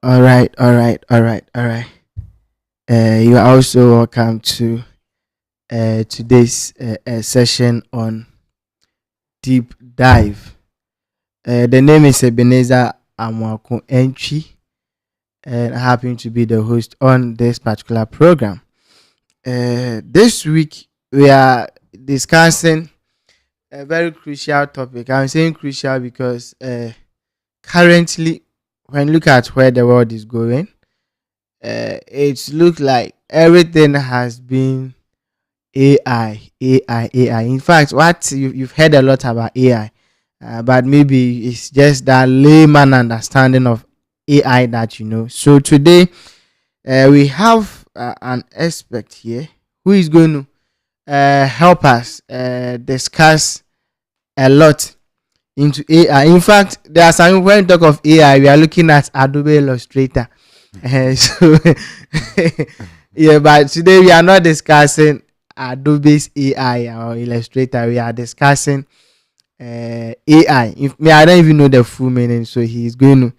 All right, all right, all right, all right. You are also welcome to today's session on deep dive. The name is Ebenezer Amwako Entry, and I happen to be the host on this particular program. This week we are discussing a very crucial topic. I'm saying crucial because currently, when you look at where the world is going, it's look like everything has been AI. In fact, what you've heard a lot about AI, but maybe it's just that layman understanding of AI that you know. So today, we have an expert here who is going to help us discuss a lot into AI. In fact, there are some when we talk of AI, we are looking at Adobe Illustrator. So yeah, but today we are not discussing Adobe's AI or Illustrator. We are discussing AI. If me, I don't even know the full meaning, so he is going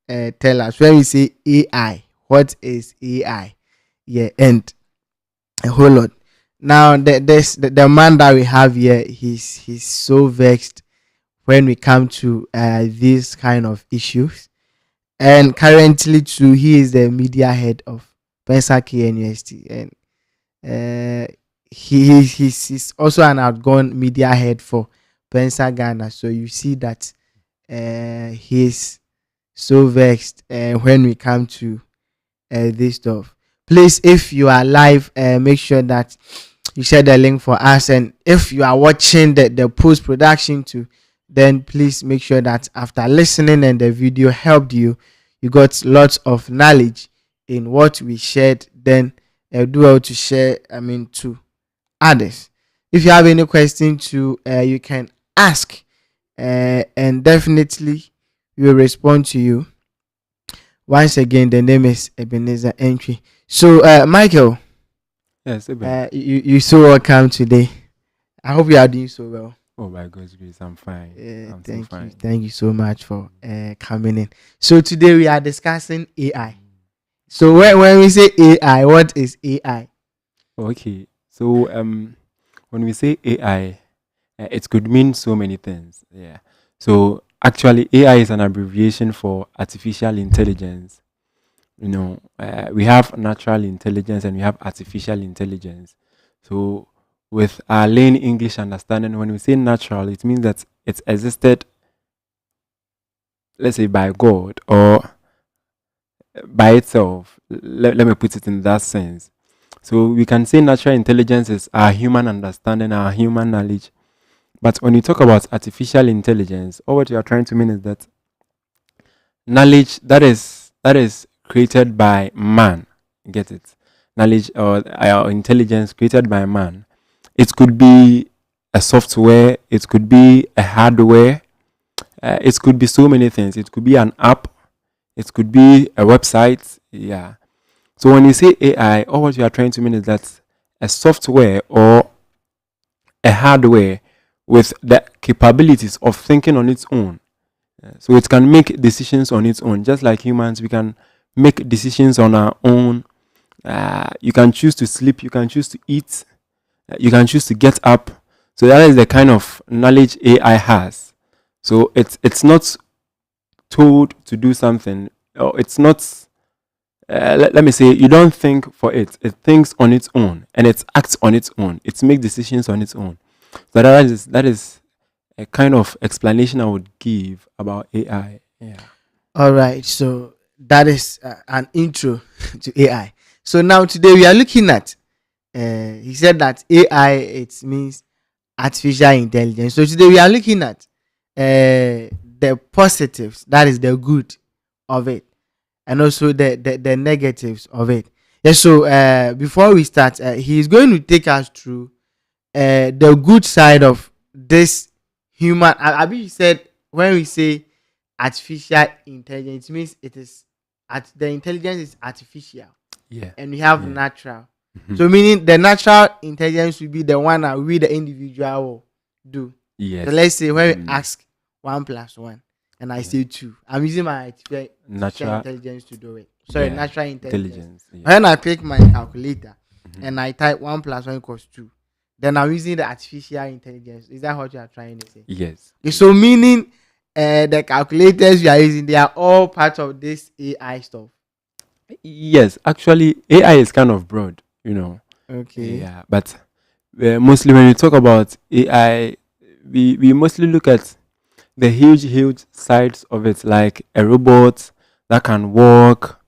to tell us when we say AI. What is AI? Yeah, and a whole lot. Now, the man that we have here, he's so vexed when we come to these kind of issues. And currently, too, he is the media head of Pensake University, and he's also an outgoing media head for Pensa Ghana. So you see that he's so vexed when we come to this stuff. Please, if you are live, make sure that you share the link for us, and if you are watching the post production too, then please make sure that after listening and the video helped you, you got lots of knowledge in what we shared. Then do well to share, to others. If you have any question to you can ask, and definitely we will respond to you. Once again, the name is Ebenezer Entry. So Michael, Yes, Eben. you so welcome today. I hope you are doing so well. Oh, by God's grace, I'm fine. I'm so Thank you. fine. Thank you so much for coming in. So today we are discussing AI. So when we say AI, what is AI? Okay, so when we say AI, it could mean so many things. Yeah. So actually, AI is an abbreviation for artificial intelligence. We have natural intelligence and we have artificial intelligence. So with our plain English understanding, when we say natural, it means that it existed, let's say, by God or by itself. Let me put it in that sense. So we can say natural intelligence is our human understanding, our human knowledge. But when you talk about artificial intelligence, all what you are trying to mean is that knowledge that is created by man. Get it? Knowledge or intelligence created by man. It could be a software. It could be a hardware. It could be so many things. It could be an app. It could be a website. Yeah. So when you say AI, all what you are trying to mean is that a software or a hardware with the capabilities of thinking on its own. So it can make decisions on its own. Just like humans, we can make decisions on our own. You can choose to sleep. You can choose to eat. You can choose to get up. So that is the kind of knowledge AI has. So it's not told to do something, or it's not. Let me say, you don't think for it. It thinks on its own and it acts on its own. It makes decisions on its own. So that is a kind of explanation I would give about AI. Yeah. All right. So that is an intro to AI. So now today we are looking at. He said that AI it means artificial intelligence. So today we are looking at the positives, that is the good of it, and also the negatives of it. Yes. So before we start, he is going to take us through the good side of this human. I mean, said when we say artificial intelligence, it means it is the intelligence is artificial, Yeah. and we have Yeah. natural. So meaning the natural intelligence will be the one that we the individual will do. Yes. So let's say when we ask 1 plus 1, and I Yeah. say 2, I'm using my artificial Natural, intelligence to do it. Sorry, yeah, natural intelligence. intelligence. Yeah. When I pick my calculator Mhm. and I type 1 plus 1 equals 2, then I'm using the artificial intelligence. Is that what you are trying to say? Yes. Okay, so meaning the calculators you are using, they are all part of this AI stuff. Yes, actually, AI is kind of broad, you know. Okay. Yeah, but mostly when you talk about AI, we mostly look at the huge sides of it, like a robot that can walk.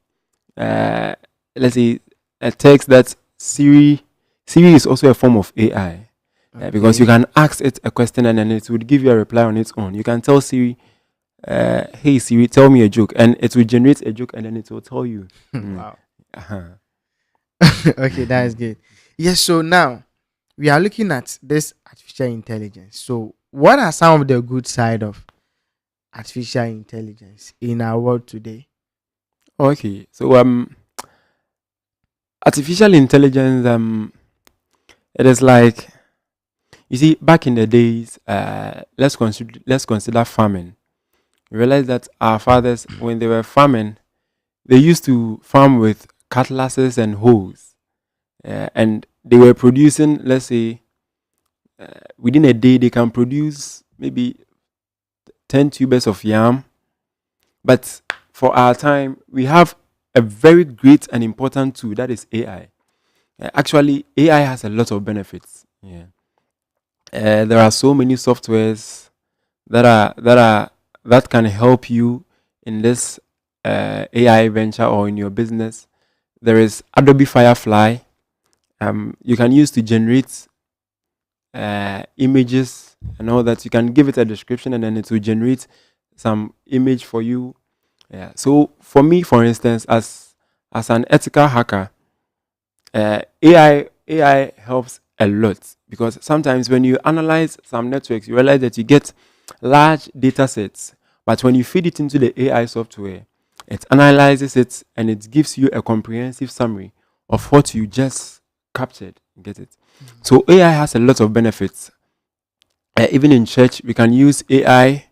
Uh, let's say a text that Siri is also a form of AI. Because you Okay. can ask it a question and then it would give you a reply on its own. You can tell Siri, "Hey Siri, tell me a joke," and it will generate a joke and then it will tell you. Mm. Wow. Uh-huh. Okay, that is good. Yes, so now we are looking at this artificial intelligence. So, what are some of the good side of artificial intelligence in our world today? Okay, so artificial intelligence, it is like, you see, back in the days, let's consider farming. You realize that our fathers, when they were farming, they used to farm with cutlasses and hoes, and they were producing, let's say, within a day they can produce maybe 10 tubers of yam. But for our time, we have a very great and important tool, that is AI. Actually, AI has a lot of benefits. Yeah. There are so many softwares that can help you in this AI venture or in your business. There is Adobe Firefly. You can use to generate images and all that. You can give it a description and then it will generate some image for you. Yeah. So for me, for instance, as an ethical hacker, AI helps a lot, because sometimes when you analyze some networks, you realize that you get large data sets, but when you feed it into the AI software, it analyzes it and it gives you a comprehensive summary of what you just captured. Get it? So AI has a lot of benefits. Even in church, we can use AI.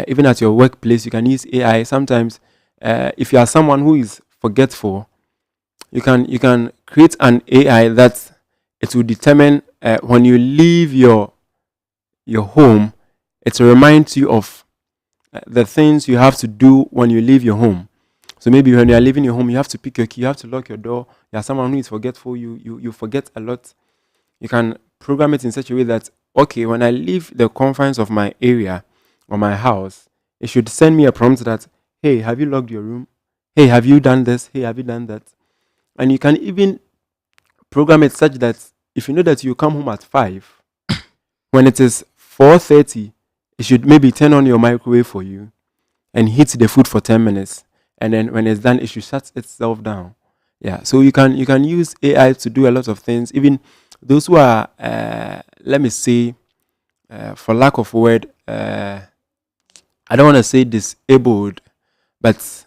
Even at your workplace, you can use AI. Sometimes, if you are someone who is forgetful, you can create an AI that it will determine when you leave your home, it will remind you of the things you have to do when you leave your home. So maybe when you are leaving your home, you have to pick your key, you have to lock your door. You are someone who is forgetful, you forget a lot. You can program it in such a way that, okay, when I leave the confines of my area or my house, it should send me a prompt that, hey, have you locked your room? Hey, have you done this? Hey, have you done that? And you can even program it such that if you know that you come home at 5, when it is 4:30, it should maybe turn on your microwave for you and heat the food for 10 minutes. And then when it's done, it should shut itself down. Yeah. So you can use AI to do a lot of things. Even those who are, let me say, for lack of a word, I don't want to say disabled, but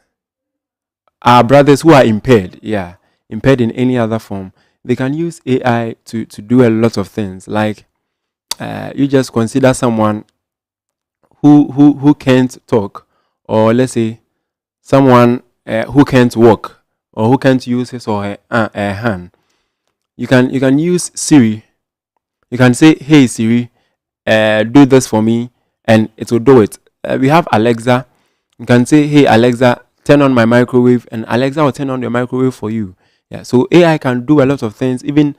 our brothers who are impaired, yeah, impaired in any other form, they can use AI to do a lot of things. Like, you just consider someone who can't talk, or let's say someone who can't walk, or who can't use his or her hand. You can use Siri. You can say, "Hey Siri, do this for me," and it will do it. We have Alexa. You can say, "Hey Alexa, turn on my microwave," and Alexa will turn on your microwave for you. Yeah. So AI can do a lot of things. Even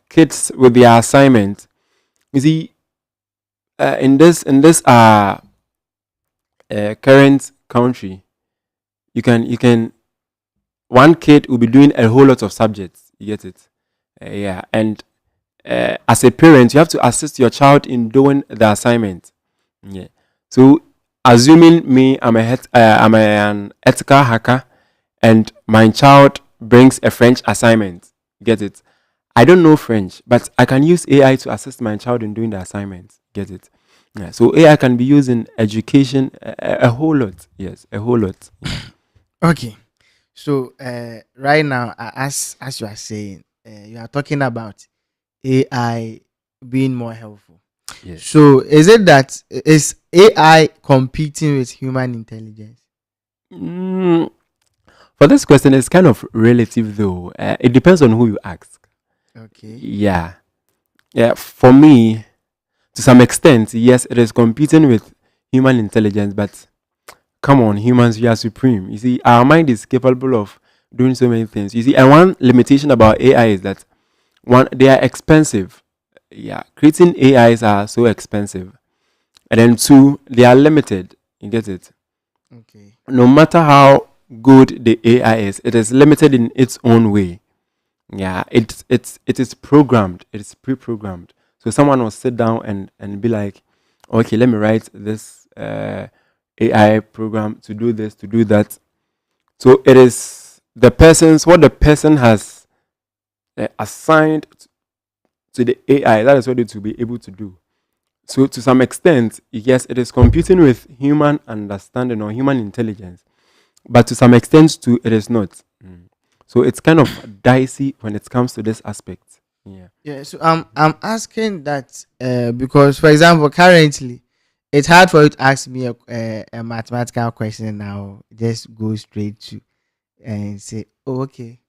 kids with their assignment. You see, in this current country, you can one kid will be doing a whole lot of subjects. You get it? Yeah. And as a parent, you have to assist your child in doing the assignment. Yeah. So, assuming me, an ethical hacker, and my child brings a French assignment. Get it? I don't know French, but I can use AI to assist my child in doing the assignment. Get it? Yeah. So AI can be used in education a whole lot. Yes, a whole lot. Okay. So, right now, as you are saying, you are talking about AI being more helpful. Yes. So, is it that is AI competing with human intelligence? Mm, for this question, it's kind of relative though. It depends on who you ask. Okay. Yeah. Yeah. For me, to some extent, yes, it is competing with human intelligence, but come on, humans, we are supreme. You see, our mind is capable of doing so many things. You see, and one limitation about AI is that one, they are expensive. Yeah, creating AIs are so expensive. And then two, they are limited. You get it? Okay. No matter how good the AI is, it is limited in its own way. Yeah, it is programmed. It is pre-programmed. So someone will sit down and be like, okay, let me write this AI program to do this, to do that. So it is the person's what the person has assigned to the AI. That is what it will be able to do. So to some extent, yes, it is competing with human understanding or human intelligence, but to some extent too, it is not. So it's kind of dicey when it comes to this aspect. Yeah. Yeah, so I'm asking that because, for example, currently it's hard for you to ask me a mathematical question now. Just go straight to and say, oh, okay,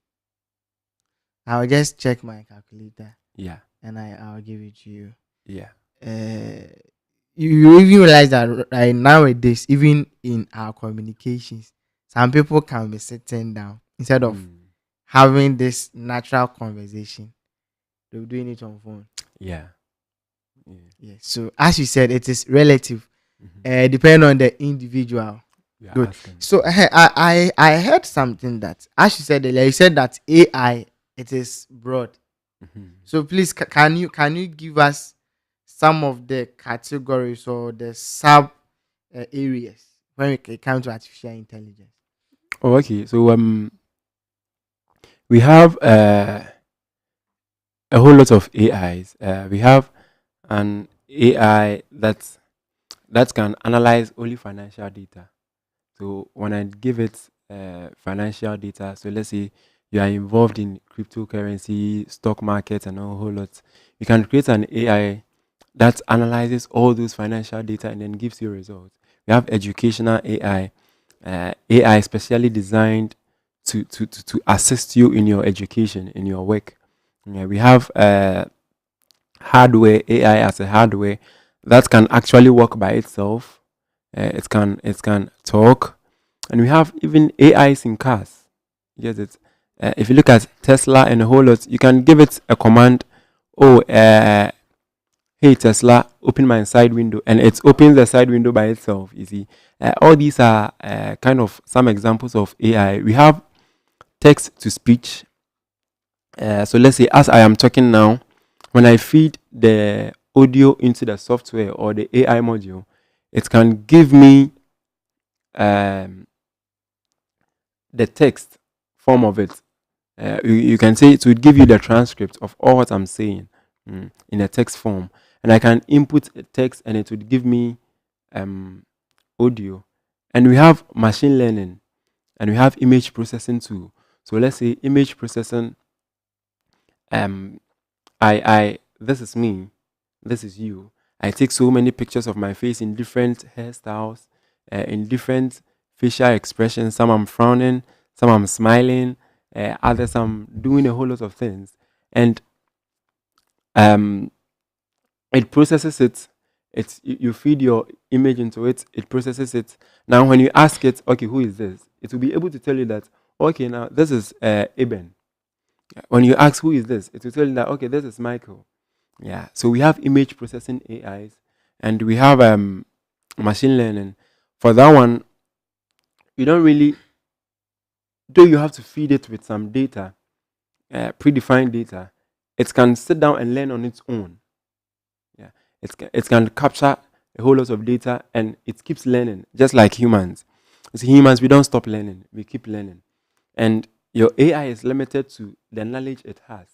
I'll just check my calculator Yeah. and I'll give it to you. Yeah. Uh, you even realize that nowadays, even in our communications, some people can be sitting down instead of Mm. having this natural conversation. They're doing it on phone. Yeah. Yeah. Yes. So as you said, it is relative, Mm-hmm. depending on the individual. We are Good. asking. So I heard something that, as you said earlier, you said that AI, it is broad. Mm-hmm. So please, can you give us some of the categories or the sub areas when it comes to artificial intelligence? Oh, okay. So we have a whole lot of AIs. We have an AI that can analyze only financial data. So when I give it financial data, so let's say you are involved in cryptocurrency, stock market, and a whole lot, you can create an AI that analyzes all those financial data and then gives you results. We have educational AI, AI specially designed to assist you in your education, in your work. Yeah, we have hardware, AI as a hardware that can actually work by itself. It can talk, and we have even AIs in cars. You get it? If you look at Tesla and a whole lot, you can give it a command. Oh, hey Tesla, open my side window, and it opens the side window by itself. You see, all these are kind of some examples of AI. We have text to speech. So let's say as I am talking now, when I feed the audio into the software or the AI module, it can give me um, the text form of it. You can say it would give you the transcript of all what I'm saying in a text form, and I can input a text and it would give me audio. And we have machine learning, and we have image processing too. So let's say image processing. Um, I this is me, this is you. I take so many pictures of my face in different hairstyles, in different facial expressions. Some I'm frowning, some I'm smiling, others I'm doing a whole lot of things, and um, it processes it. You feed your image into it. It processes it. Now, when you ask it, okay, who is this? It will be able to tell you that, okay, now this is Eben. When you ask who is this, it will tell you that, okay, this is Michael. Yeah. So we have image processing AIs, and we have machine learning. For that one, you don't really, though you have to feed it with some data, predefined data. It can sit down and learn on its own. Yeah. It can capture a whole lot of data and it keeps learning, just like humans. As humans, we don't stop learning. We keep learning, and your AI is limited to the knowledge it has.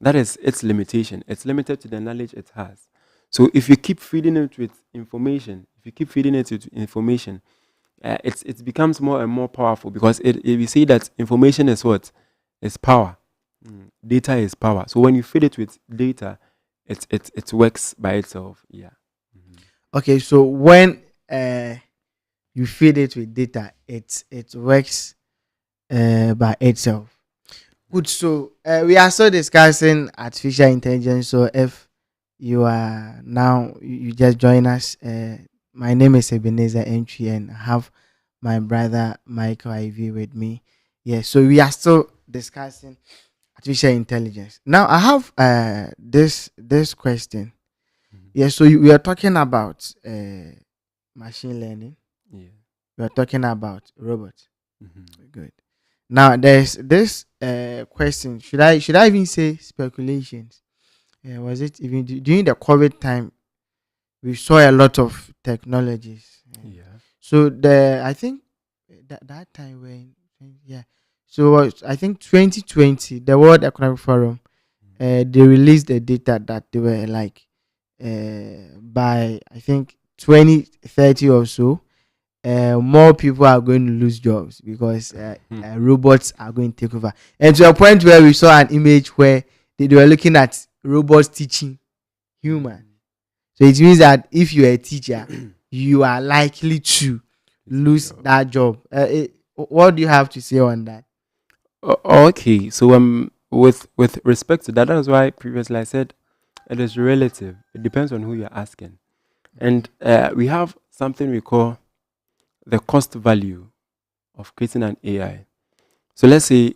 That is its limitation. It's limited to the knowledge it has. So if you keep feeding it with information, it becomes more and more powerful because we see that information is what? It's power. Data is power. So when you feed it with data, it works by itself. Yeah. Okay, so when you feed it with data, it works by itself. Good. So we are still discussing artificial intelligence. So if you are now you just join us, my name is Ebenezer Entry, and I have my brother Michael Ivy with me. Yeah. So we are still discussing artificial intelligence. Now I have this question. Mhm. Yeah. So we are talking about machine learning. Yeah. We are talking about robots. Mhm. Good. Now there's this question. Should I even say speculations? Was it even during the COVID time? We saw a lot of technologies. Yeah. So the I think that time when yeah. So I think 2020 the World Economic Forum they released the data that they were like by I think 2030 or so more people are going to lose jobs because Mhm. robots are going to take over. And to a point where we saw an image where they were looking at robots teaching humans. So it means that if you're a teacher, you are likely to Lose your lose job. that job. What do you have to say on that? Okay, so with respect to that, that's why previously I said it is relative. It depends on who you're asking, Okay. and we have something we call the cost value of creating an AI. So let's say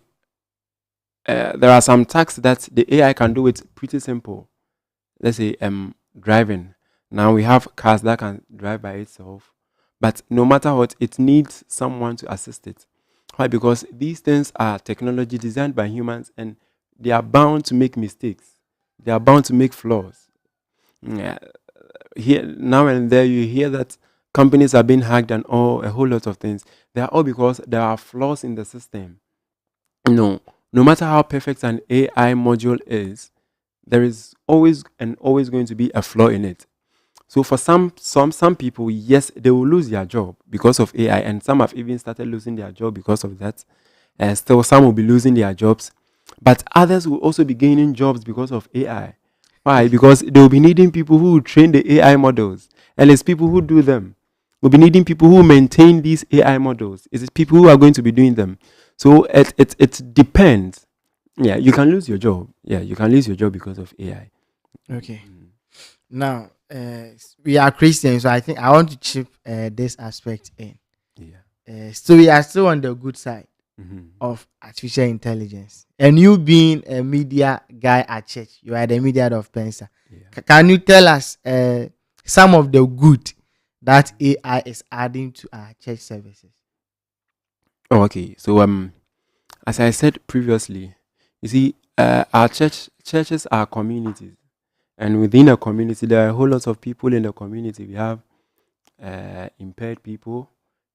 there are some tasks that the AI can do it pretty simple. Let's say driving. Now we have cars that can drive by itself, but no matter what, it needs someone to assist it. Why? Because these things are technology designed by humans, and they are bound to make mistakes. They are bound to make flaws. Yeah. Here now and there you hear that companies are being hacked and all a whole lot of things. They are all because there are flaws in the system. No, no matter how perfect an AI module is, there is always going to be a flaw in it. So for some people, yes, they will lose their job because of AI, and some have even started losing their job because of that. And still, some will be losing their jobs, but others will also be gaining jobs because of AI. Why? Because they will be needing people who will train the AI models, and it's people who do them. We'll be needing people who maintain these AI models. It's people who are going to be doing them. So it depends. Yeah, you can lose your job. Yeah, you can lose your job because of AI. Okay. Mm. Now we are Christians, so I think I want to chip this aspect in. Yeah. So we are still on the good side Mhm. of artificial intelligence. And you being a media guy at church, you are the media of Pensa. Yeah. Can you tell us some of the good that AI is adding to our church services? Oh, okay. So as I said previously, you see, our churches are communities, and within a community, there are a whole lot of people in the community. We have impaired people,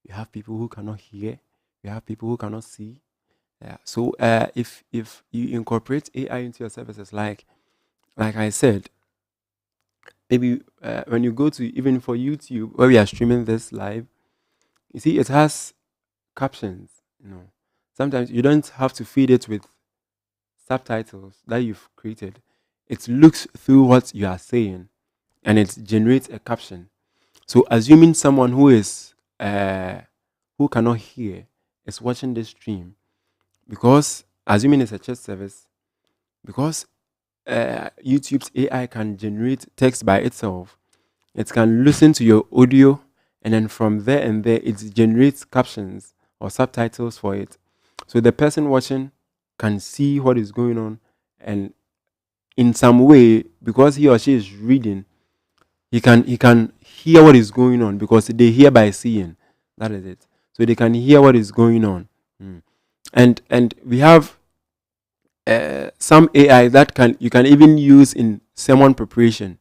we have people who cannot hear, we have people who cannot see. Yeah. So if you incorporate AI into your services, like I said, maybe when you go to even for YouTube where we are streaming this live, you see it has captions. You know, sometimes you don't have to feed it with subtitles that you've created. It looks through what you are saying and it generates a caption. So assuming someone who cannot hear is watching this stream, because assuming it's a church service, because YouTube's AI can generate text by itself, it can listen to your audio, and then from there and there it generates captions or subtitles for it. So the person watching can see what is going on, and in some way, because he or she is reading, he can hear what is going on because they hear by seeing. That is it. So they can hear what is going on. Mm. And we have some AI that can you can even use in sermon preparation.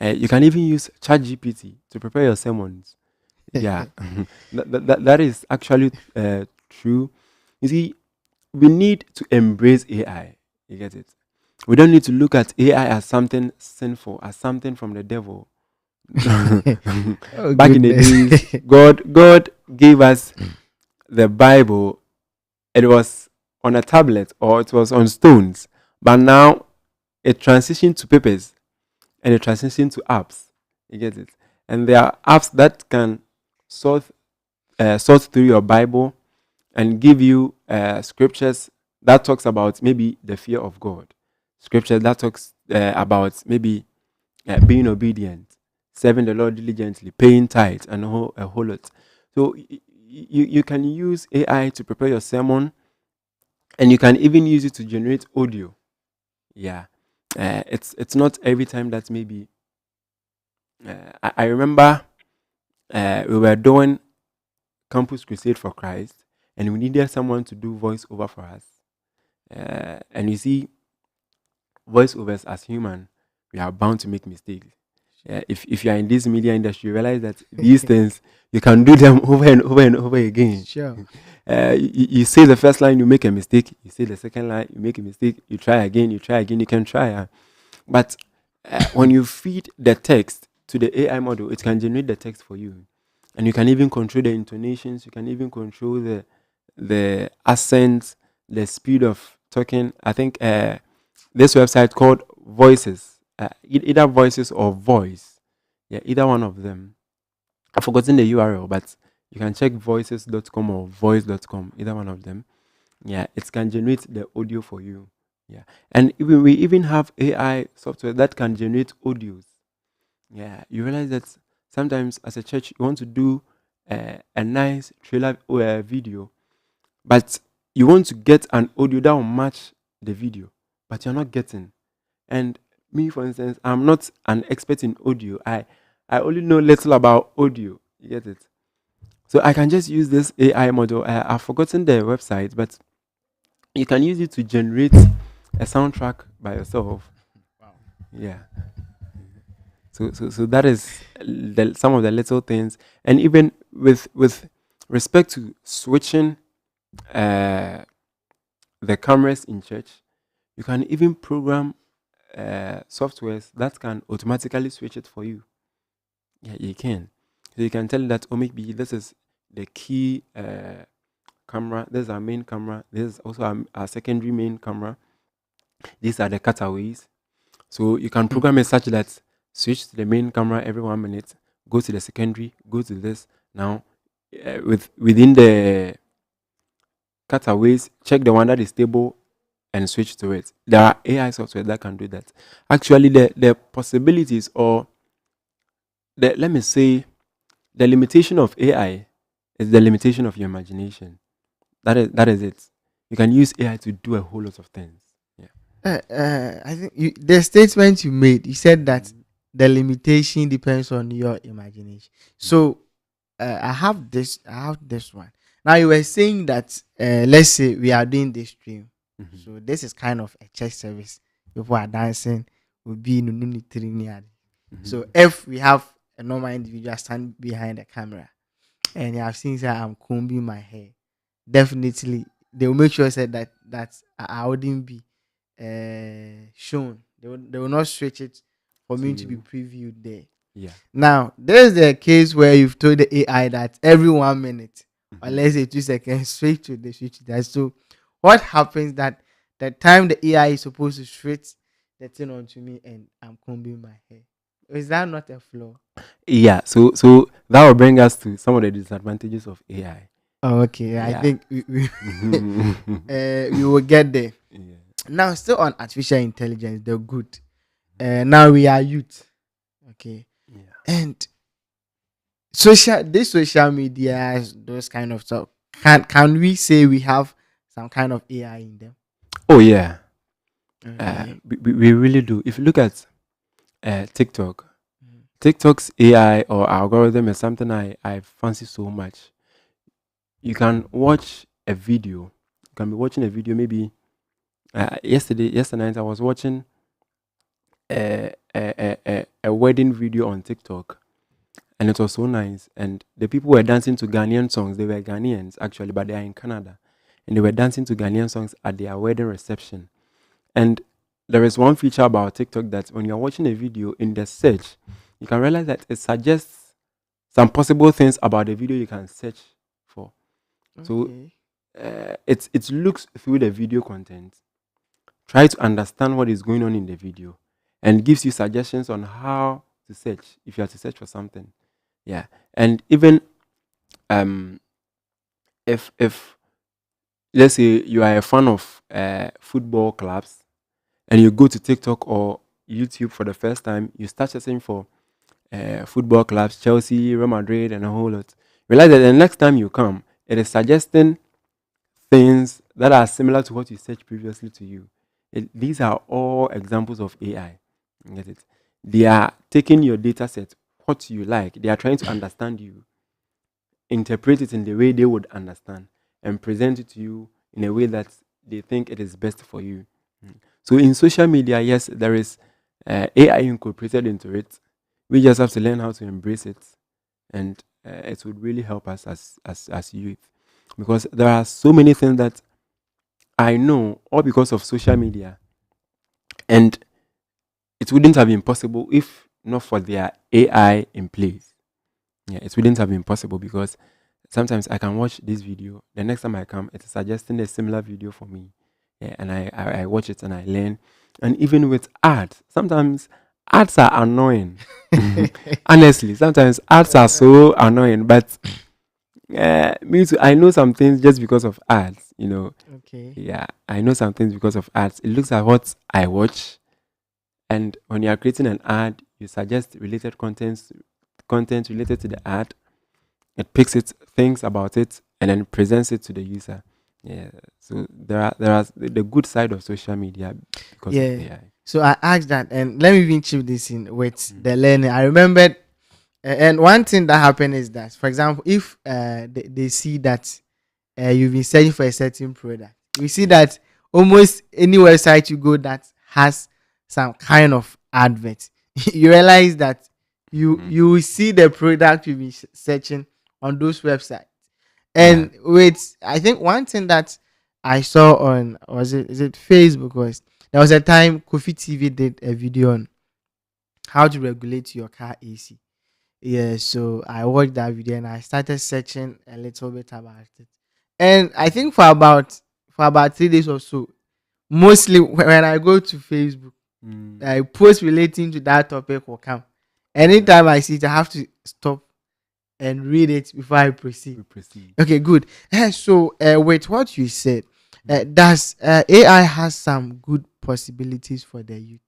You can even use ChatGPT to prepare your sermons. Yeah, that is actually true. You see, we need to embrace AI. You get it? We don't need to look at AI as something sinful, as something from the devil. Oh Back in the goodness. days, God gave us the Bible. It was on a tablet or it was on stones, but now it transitioned to papers and it transitioned to apps. You get it? And there are apps that can sort sort through your Bible and give you scriptures that talks about maybe the fear of God, scriptures that talks about maybe being obedient, serving the Lord diligently, paying tithes, and a whole lot. So you can use AI to prepare your sermon, and you can even use it to generate audio. Yeah, it's not every time that maybe. I remember we were doing Campus Crusade for Christ, and we needed someone to do voiceover for us. And you see, voiceovers as human, we are bound to make mistakes. If you are in this media industry, you realize that these things you can do them over and over and over again. Sure. You say the first line, you make a mistake. You say the second line, you make a mistake. You try again. You try again. You can try. But when you feed the text to the AI model, it can generate the text for you, and you can even control the intonations. You can even control the accent, the speed of talking. I think this website called Voices, either Voices or Voice. Yeah, either one of them. I've forgotten the URL, but you can check voices.com or voice.com, either one of them. Yeah, it can generate the audio for you. Yeah, and we even have AI software that can generate audios. Yeah, you realize that sometimes as a church you want to do a nice trailer or a video, but you want to get an audio that will match the video, but you're not getting. And me, for instance, I'm not an expert in audio. I only know little about audio. You get it? So I can just use this AI model. I've forgotten the website, but you can use it to generate a soundtrack by yourself. Wow. Yeah. So that is some of the little things, and even with respect to switching the cameras in church, you can even program softwares that can automatically switch it for you. Yeah, you can. So you can tell it that, oh, maybe this is the key camera. This is our main camera. This is also our secondary main camera. These are the cutaways. So you can program it such that switch to the main camera every 1 minute, go to the secondary, go to this. Now, within the cutaways, check the one that is stable and switch to it. There are AI software that can do that. Actually, the possibilities, or let me say, the limitation of AI is the limitation of your imagination. That is it. You can use AI to do a whole lot of things. Yeah. I think the statement you made, you said that the limitation depends on your imagination. So I have this. I have this one. Now you were saying that let's say we are doing this stream. Mhm. So this is kind of a church service. People are dancing. Will be in Mhm. So if we have a normal individual stand behind the camera, and you have seen that I'm combing my hair, definitely they will make sure said that I wouldn't be shown. They will not switch it for To me to be you. previewed there. Yeah. Now there's the case where you've told the AI that every 1 minute or Mhm. let's say 2 seconds switch to that. So what happens that the time the AI is supposed to switch the thing onto me and I'm combing my hair? Is that not a flaw? Yeah. So that will bring us to some of the disadvantages of AI. Oh, okay. I Yeah. think we will get there. Yeah. Now, still on artificial intelligence, they're good. Now we are youth, okay, Yeah. and social media, those kind of stuff. Can we say we have some kind of AI in them? Oh yeah. Okay. We really do. If you look at TikTok, Mhm. TikTok's AI or algorithm is something I fancy so much. You can watch a video. You can be watching a video. Maybe yesterday night, I was watching a wedding video on TikTok, and it was so nice. And the people were dancing to Ghanaian songs. They were Ghanaians actually, but they are in Canada, and they were dancing to Ghanaian songs at their wedding reception. And there is one feature about TikTok that when you're watching a video in the search, you can realize that it suggests some possible things about the video you can search for. So Okay. it looks through the video content, try to understand what is going on in the video, and gives you suggestions on how to search if you have to search for something. Yeah, and even um, if let's say you are a fan of football clubs and you go to TikTok or YouTube for the first time, you start searching for football clubs, Chelsea, Real Madrid, and a whole lot. Realize that the next time you come, it is suggesting things that are similar to what you searched previously to you. These are all examples of AI. You get it? They are taking your data set, what you like. They are trying to understand you, interpret it in the way they would understand, and present it to you in a way that they think it is best for you. So in social media, yes, there is AI incorporated into it. We just have to learn how to embrace it, and it would really help us as youth, because there are so many things that I know all because of social media, and it wouldn't have been possible if not for their AI in place. Yeah, it wouldn't have been possible because sometimes I can watch this video. The next time I come, it's suggesting a similar video for me. Yeah, and I watch it and I learn. And even with ads, sometimes ads are annoying. Honestly, sometimes ads are so annoying. But me too, I know some things just because of ads. Okay. Yeah, I know some things because of ads. It looks at what I watch, and when you are creating an ad, you suggest related content related to the ad. It picks it, thinks about it, and then presents it to the user. Yeah. So there are the good side of social media because of Yeah. AI. So I asked that, and let me even chip this in with Mm. the learning. I remembered, and one thing that happened is that, for example, if they see that you've been searching for a certain product, you see Yeah. that almost any website you go that has some kind of advert, you realize that you Mhm. you will see the product you've been searching on those websites. Yeah. And with, I think one thing that I saw on, was it, is it Facebook, was there was a time Kofi TV did a video on how to regulate your car AC. Yeah, so I watched that video and I started searching a little bit about it. And I think for about 3 days or so, mostly when I go to Facebook, Mm. I post relating to that topic will come. Yeah. Anytime I see it, I have to stop and read it before I proceed. We proceed. Okay, good. So, with what you said, Mm. does AI has some good possibilities for the youth,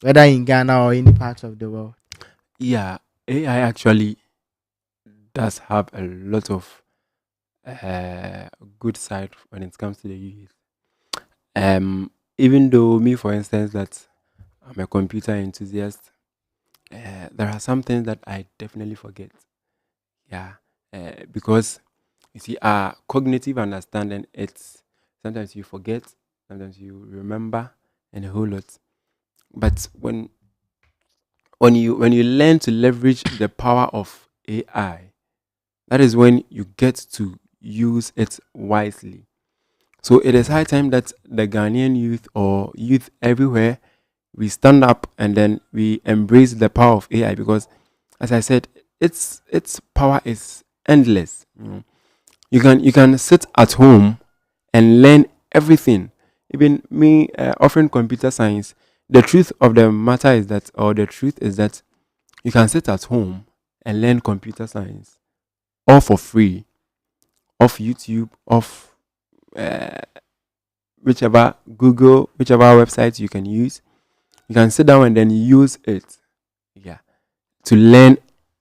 whether in Ghana or any part of the world? Yeah. AI actually does have a lot of uh, good side when it comes to the youth. Even though me, for instance, that I'm a computer enthusiast, there are some things that I definitely forget. Yeah, because you see, our cognitive understanding, it's sometimes you forget, sometimes you remember, and a whole lot. But when you learn to leverage the power of AI, that is when you get to use it wisely. So it is high time that the Ghanaian youth or youth everywhere, we stand up and then we embrace the power of AI, because, as I said, its power is endless. You can sit at home and learn everything. Even me, offering computer science, the truth of the matter is that, or the truth is that, you can sit at home and learn computer science all for free, off YouTube, off uh, whichever website you can use. You can sit down and then use it, yeah, to learn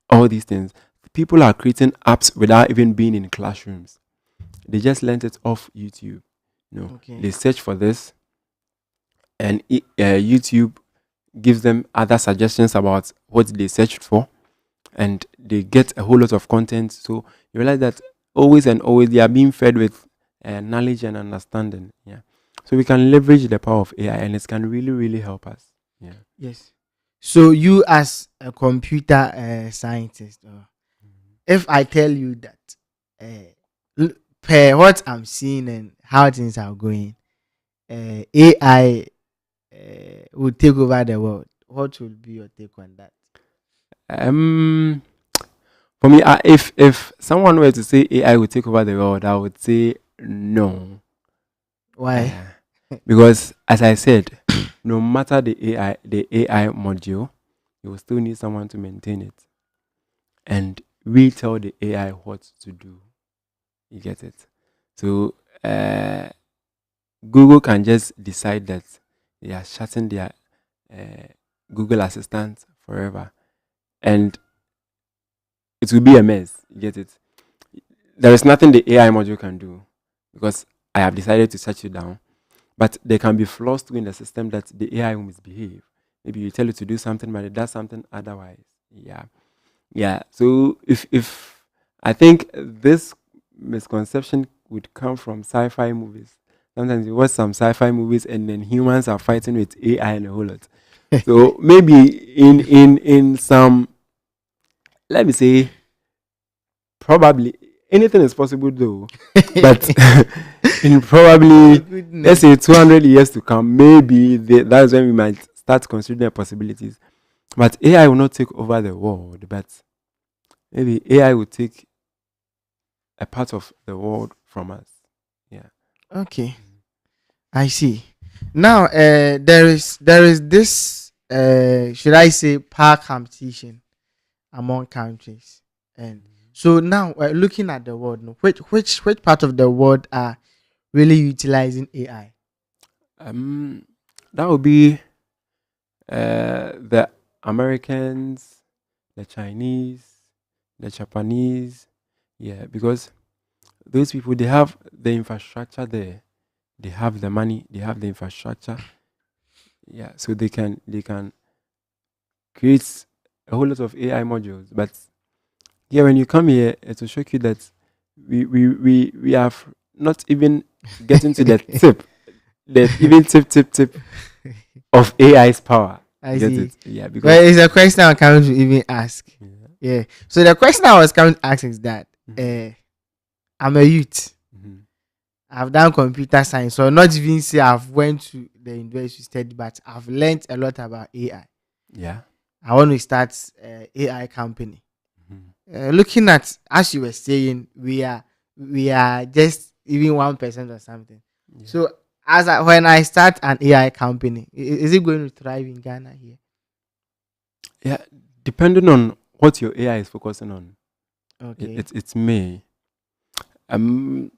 all these things. People are creating apps without even being in classrooms. They just learned it off YouTube. Okay. They search for this, and YouTube gives them other suggestions about what they searched for, and they get a whole lot of content. So you realize that always and always they are being fed with knowledge and understanding. Yeah. So we can leverage the power of AI, and it can really, really help us. Yeah. Yes. So you, as a computer scientist, if I tell you that, per what I'm seeing and how things are going, AI will take over the world, what will be your take on that? Um, for me, if someone were to say AI will take over the world, I would say no. Why? Uh, because, as I said, no matter the AI module, you will still need someone to maintain it. and we tell the AI what to do. You get it? So Google can just decide that they are shutting their uh, Google Assistant forever, and it will be a mess. You get it? There is nothing the AI module can do because I have decided to shut you down. But there can be flaws too in the system that the AI will misbehave. Maybe you tell it to do something, but it does something otherwise. Yeah, yeah. So if I think this misconception would come from sci-fi movies. Sometimes you watch some sci-fi movies and then humans are fighting with AI and a whole lot. So maybe in some, let me say, probably anything is possible though, but in probably let's say 200 years to come, maybe that's when we might start considering the possibilities. But AI will not take over the world, but maybe AI will take a part of the world from us. Yeah. Okay, I see. Now, there is this should I say power competition among countries, and so now looking at the world, no, which part of the world are really utilizing AI? Um, that would be the Americans, the Chinese, the Japanese. Yeah, because those people they have the infrastructure there, they have the money, they have the infrastructure. Yeah, so they can create a whole lot of AI modules. But yeah, when you come here, it will shock you that we have not even getting to the tip, the even tip of AI's power. I You get see. it? Yeah, because Well, it's a question I'm coming to even ask. yeah. Yeah. So the question I was coming to ask is that Mhm. I'm a youth. Mhm. I've done computer science, so not even say I've went to the university to study, but I've learned a lot about AI. Yeah. I want to start AI company. Mhm. Looking at as you were saying, we are just even 1% or something. Yeah. So when I start an AI company, is it going to thrive in Ghana here? Yeah. Depending on what your AI is focusing on, Okay. it may. Um,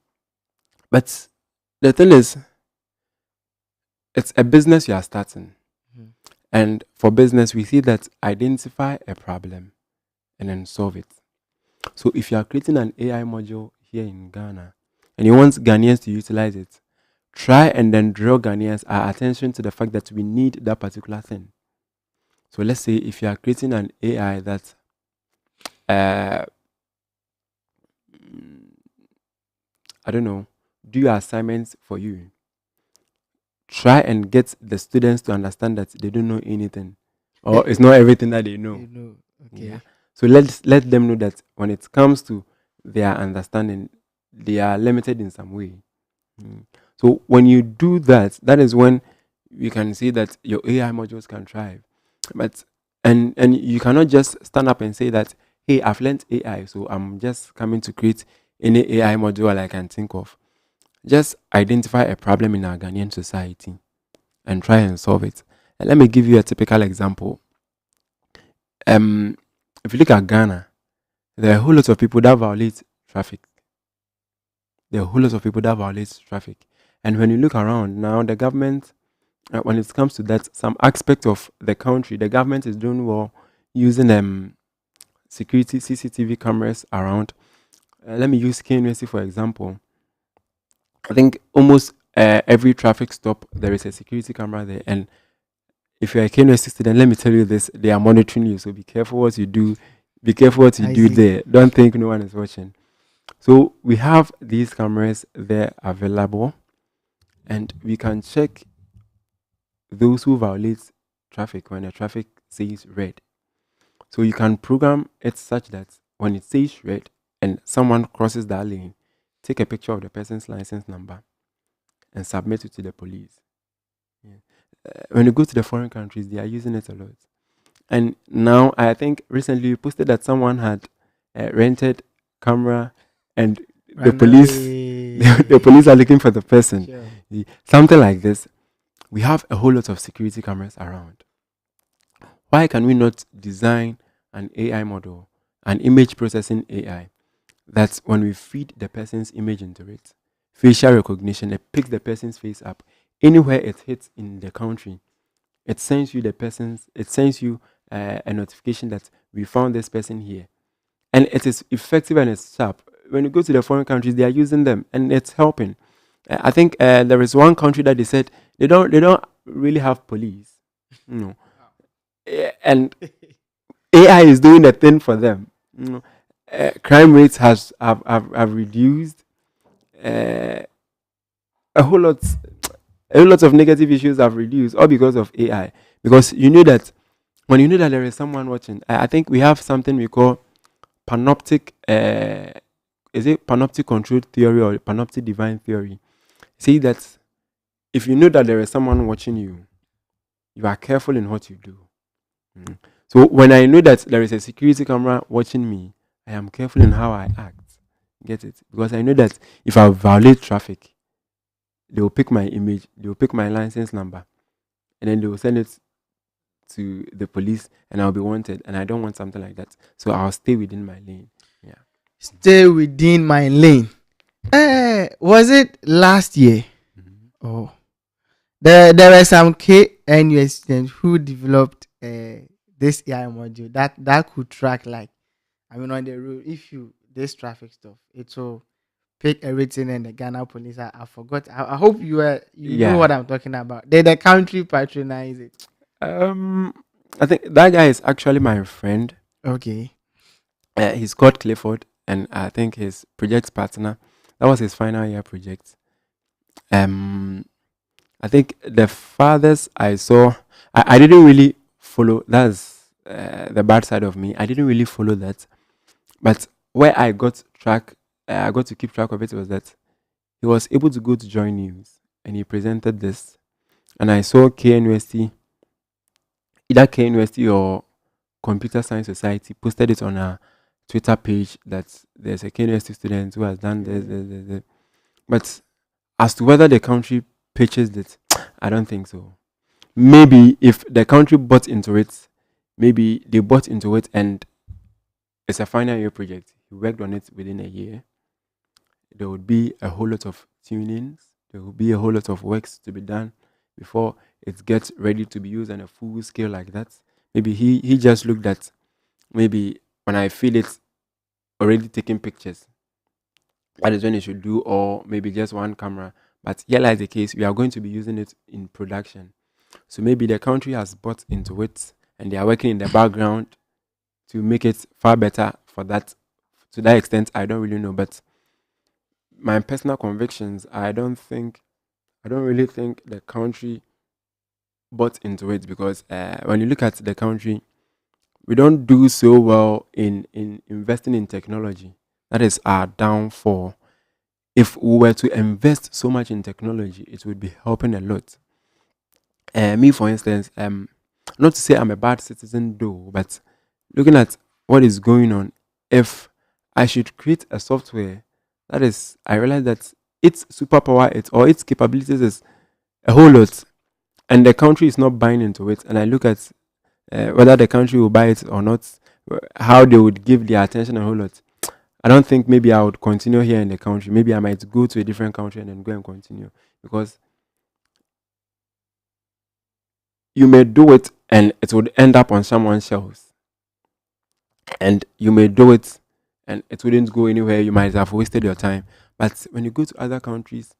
but the thing is, it's a business you are starting, Mhm. and for business, we see that identify a problem and then solve it. So if you are creating an AI module here in Ghana, and you want Ghanaians to utilize it, try and then draw Ghanaians our attention to the fact that we need that particular thing. So let's say if you are creating an AI that uh, I don't know, do your assignments for you. Try and get the students to understand that they don't know anything, or it's not everything that they know. You know. Yeah. Okay. So let them know that when it comes to their understanding, they are limited in some way. Mm. So when you do that, that is when you can see that your AI modules can thrive. But and you cannot just stand up and say that, hey, I've learned AI, so I'm just coming to create any AI module I can think of. Just identify a problem in our Ghanaian society and try and solve it. And let me give you a typical example. Um, if you look at Ghana, there are a whole lot of people that violate traffic. There are a whole lot of people that violate traffic. And when you look around now, the government, when it comes to that, some aspect of the country, the government is doing well using security CCTV cameras around. Let me use KNUST for example. I think almost every traffic stop there is a security camera there, and if you're a KNUST student, let me tell you this: they are monitoring you, so be careful what you do. Be careful what you I do see. there. Don't think no one is watching. So we have these cameras there available, and we can check those who violate traffic when the traffic says red. So you can program it such that when it says red and someone crosses that lane, take a picture of the person's license number and submit it to the police. Yeah. When you go to the foreign countries, they are using it a lot. And now I think recently you posted that someone had rented camera and the Run police the away. police are looking for the person. Sure. Something like this. We have a whole lot of security cameras around. Why can we not design an AI model an image processing AI that when we feed the person's image into it, facial recognition, it picks the person's face up. Anywhere it hits in the country, it sends you a notification that we found this person here. And it is effective and it's sharp. When you go to the foreign countries, they are using them and it's helping. I think there is one country that they said they don't really have police. No. And AI is doing the thing for them. Crime rates have reduced. Uh, a whole lot of negative issues have reduced, all because of AI. Because you know that when you know that there is someone watching, I think we have something we call panoptic. Is it panoptic control theory or panoptic divine theory? Say that if you know that there is someone watching you, you are careful in what you do. Mm. So when I know that there is a security camera watching me, I am careful in how I act. Get it? Because I know that if I violate traffic, they will pick my image, they will pick my license number, and then they will send it to the police, and I'll be wanted. And I don't want something like that. So I'll stay within my lane. Yeah. Stay within my lane. Was it last year? Mhm. Oh, there were some KNUS students who developed this AI module that could track, like, I mean, on the road, if you this traffic stuff, it will pick everything in the Ghana police. I forgot. I hope you know Yeah. what I'm talking about. The country patronize it. Um, I think that guy is actually my friend. Okay. He's called Clifford, and I think his project partner. That was his final year project. Um, I think the farthest I saw, I didn't really follow. That's the bad side of me. I didn't really follow that. But where I got to keep track of it was that he was able to go to Joy News and he presented this. And I saw KNUST, either KNUST or Computer Science Society, posted it on a Twitter page that there's a KNUST student who has done this. But as to whether the country purchased it, I don't think so. Maybe if the country bought into it, maybe they bought into it and it's a final year project. He worked on it within a year. There would be a whole lot of tunings. There would be a whole lot of works to be done before it gets ready to be used on a full scale like that. Maybe he just looked at, maybe when I feel it already taking pictures, that is when it should do, or maybe just one camera. But here lies the case, we are going to be using it in production. So maybe the country has bought into it and they are working in the background to make it far better for that. To that extent, I don't really know. But my personal convictions, I don't really think the country bought into it, because when you look at the country, we don't do so well in investing in technology. That is our downfall. If we were to invest so much in technology, it would be helping a lot. Me, for instance, not to say I'm a bad citizen though, but looking at what is going on, if I should create a software that is, I realize that its superpower, or its capabilities is a whole lot, and the country is not buying into it, and I look at whether the country will buy it or not, how they would give their attention a whole lot. I don't think maybe I would continue here in the country. Maybe I might go to a different country and then go and continue, because you may do it and it would end up on someone's shelves, and you may do it and it wouldn't go anywhere. You might have wasted your time. But when you go to other countries,